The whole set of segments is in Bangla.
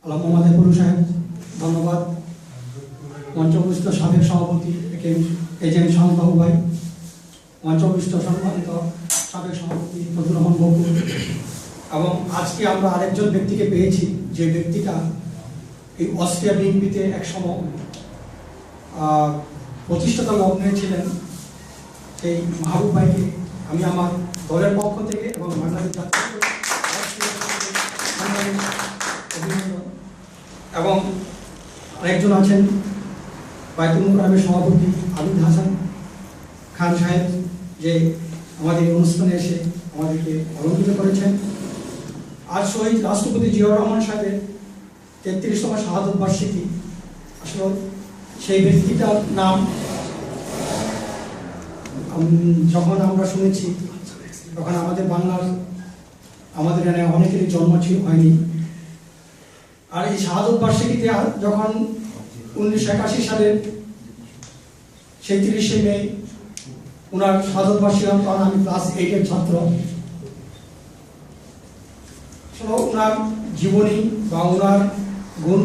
আলম মোহাম্মদ পুরু সাহেব, ধন্যবাদ। মঞ্চপুষ্ট সাবেক সভাপতি এজেন্ট শান্তবাবু ভাই, মঞ্চপুষ্ট সম্মানিত সাবেক সভাপতি ফজলুর রহমান বকুল, এবং আজকে আমরা আরেকজন ব্যক্তিকে পেয়েছি যে ব্যক্তিটা এই অস্ট্রিয়া বিএনপিতে একসময় প্রতিষ্ঠাতা লগ্নে ছিলেন। সেই মাহবুব ভাইকে আমি আমার দলের পক্ষ থেকে এবং বাংলাদেশ জাতীয় এবং আরেকজন আছেন বাইতুল মোকাররমের সভাপতি আবিদ হাসান খান সাহেব, যে আমাদের অনুষ্ঠানে এসে আমাদেরকে অলঙ্কৃত করেছেন। আজ শহীদ রাষ্ট্রপতি জিয়াউর রহমান সাহেবের 33তম শাহাদত বার্ষিকী। আসলে সেই ব্যক্তিটার নাম যখন আমরা শুনেছি তখন আমাদের বাংলার আমাদের এখানে অনেকেরই জন্ম হয়নি। আর এই শাহাদত বার্ষিকীতে যখন 1981 সালের 37শে মে ওনার শাহাদত বার্ষিকী, তখন আমি ক্লাস 8-এর ছাত্র। ওনার জীবনী বা ওনার গুণ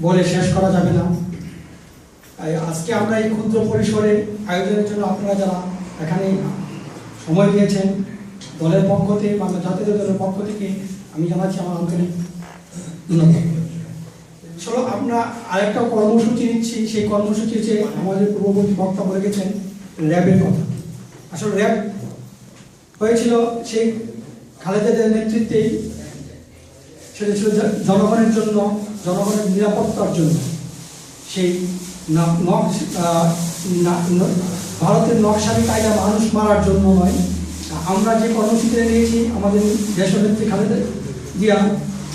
বলে শেষ করা যাবে না। আজকে আমরা এই ক্ষুদ্র পরিসরে আয়োজনের জন্য আপনারা যারা এখানে সময় দিয়েছেন, দলের পক্ষ থেকে বাংলা জাতীয় দলের পক্ষ থেকে আমি জানাচ্ছি আমার আন্তরিক ধন্যবাদ। চলো আমরা আরেকটা কর্মসূচি নিচ্ছি। সেই কর্মসূচি যে আমাদের পূর্ববর্তী বক্তা বলে গেছেন র্যাবের কথা। আসলে র্যাব হয়েছিল সেই খালেদাদের নেতৃত্বেই, সেটা ছিল জনগণের জন্য, জনগণের নিরাপত্তার জন্য। সেই ভারতের নকশালি কায়দা মানুষ মারার জন্য নয়। আমরা যে কর্মসূচি নিয়েছি আমাদের দেশনেত্রী খালেদা জিয়া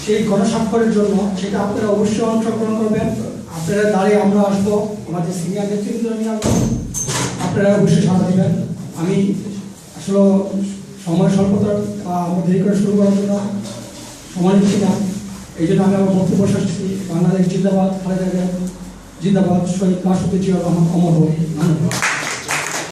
সেই গণস্বাক্ষরের জন্য, সেটা আপনারা অবশ্যই অংশগ্রহণ করবেন। আপনারা দাঁড়িয়ে আমরা আসবো, আমাদের সিনিয়র নেতৃত্ব নিয়ে আসবো, আপনারা অবশ্যই সাড়া দেবেন। আমি আসলে সময় স্বল্পতা বা আমরা দেরি করে শুরু করার জন্য সময় নিচ্ছি না। এই জন্য আমি আমার বক্তব্য শেষ করছি। বাংলাদেশ জিন্দাবাদ, খালেদা জিয়া জিন্দাবাদ, শহীদ রাষ্ট্রপতি জিয়াউর রহমান অমর হোক। ধন্যবাদ।